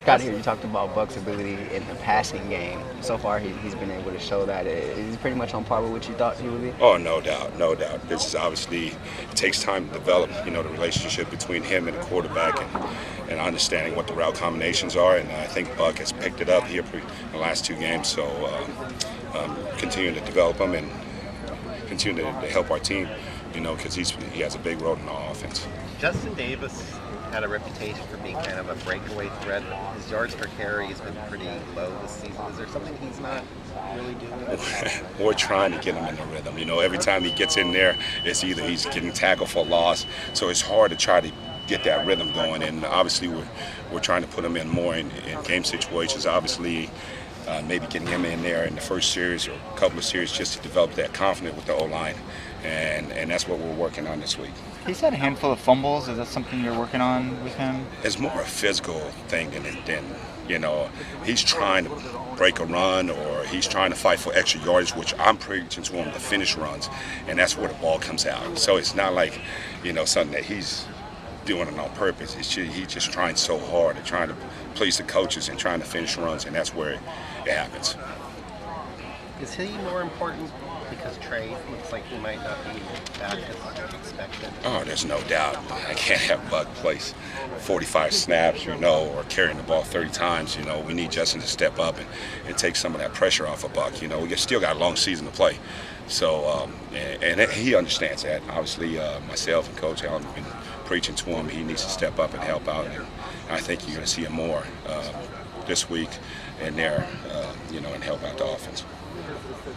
Got here, you talked about Buck's ability in the passing game. So far, he's been able to show that. Is he pretty much on par with what you thought he would be? Oh, no doubt, no doubt. This is obviously, it takes time to develop, the relationship between him and the quarterback and understanding what the route combinations are. And I think Buck has picked it up here in the last 2 games. So continue to develop him and continue to help our team, because he has a big role in our offense. Justin Davis had a reputation for being kind of a breakaway threat. His yards per carry has been pretty low this season. Is there something he's not really doing? We're trying to get him in the rhythm. Every time he gets in there, it's either he's getting tackled for loss, so it's hard to try to get that rhythm going. And obviously, we're trying to put him in more in game situations. Obviously, maybe getting him in there in the first series or a couple of series just to develop that confidence with the O-line. And that's what we're working on this week. He's had a handful of fumbles. Is that something you're working on with him? It's more a physical thing than he's trying to break a run or he's trying to fight for extra yardage, which I'm preaching to him to finish runs, and that's where the ball comes out. So it's not like, something that he's doing it on purpose. He's just trying so hard and trying to please the coaches and trying to finish runs, and that's where it happens. Is he more important because Trey looks like he might not be back as expected? Oh, there's no doubt. I can't have Buck place 45 snaps, or carrying the ball 30 times. We need Justin to step up and take some of that pressure off of Buck. We still got a long season to play. So, and he understands that. Obviously, myself and Coach Allen have been preaching to him. He needs to step up and help out. And I think you're going to see him more this week and there, and help out the offense.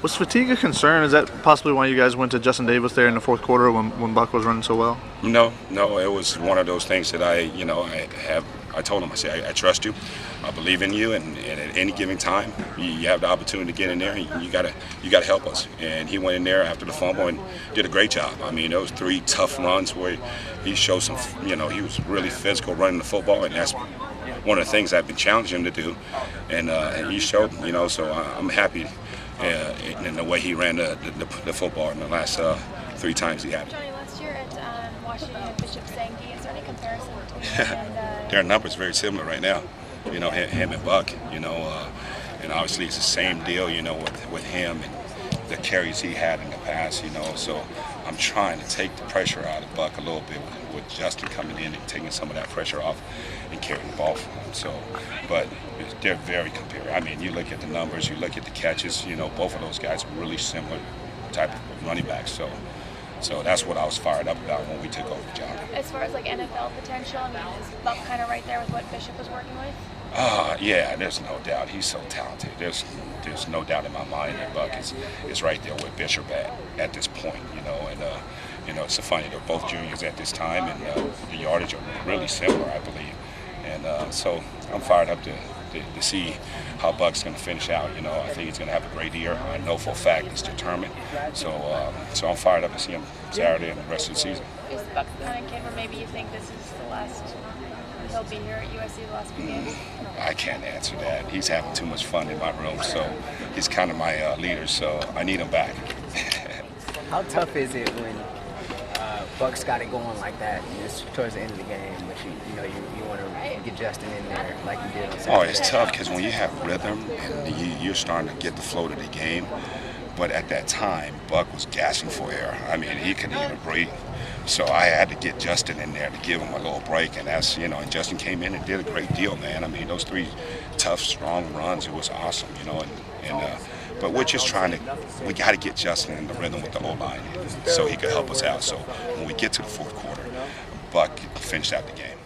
Was fatigue a concern? Is that possibly why you guys went to Justin Davis there in the fourth quarter when Buck was running so well? No, it was one of those things that I told him, I said, I trust you, I believe in you, and at any given time, you have the opportunity to get in there, and you gotta help us. And he went in there after the fumble and did a great job. I mean, those 3 tough runs where he showed some, he was really physical running the football, and that's one of the things I've been challenging him to do, and he showed, so I'm happy in the way he ran the football in the last 3 times he had it. Johnny, last year at Washington and Bishop Sangy, is there any comparison between him and Their numbers very similar right now, him and Buck, and obviously it's the same deal, with him and the carries he had in the past, so I'm trying to take the pressure out of Buck a little bit with Justin coming in and taking some of that pressure off and carrying the ball for him. So, but they're very comparable. I mean, you look at the numbers, you look at the catches, both of those guys are really similar type of running backs. So that's what I was fired up about when we took over the job. as far as like NFL potential? I mean, is Buck kind of right there with what Bishop was working with? Yeah, there's no doubt. He's so talented. There's no doubt in my mind that Buck is right there with Bishop at this point, and it's so funny, they're both juniors at this time, and the yardage are really similar, I believe. And so I'm fired up to see how Buck's going to finish out. I think he's going to have a great year. I know for a fact he's determined. So I'm fired up to see him Saturday and the rest of the season. Is Buck the kind of kid where maybe you think this is the last he'll be here at USC the last few games? I can't answer that. He's having too much fun in my room, so he's kind of my leader, so I need him back. How tough is it when Buck's got it going like that, just towards the end of the game, but you want to get Justin in there like you did on Saturday? Oh, it's tough because when you have rhythm and you're starting to get the flow to the game, but at that time, Buck was gasping for air. I mean, he couldn't even breathe. So I had to get Justin in there to give him a little break, and that's, and Justin came in and did a great deal, man. I mean, those 3 tough, strong runs, it was awesome, but we're just we got to get Justin in the rhythm with the O-line so he could help us out. So when we get to the fourth quarter, Buck finished out the game.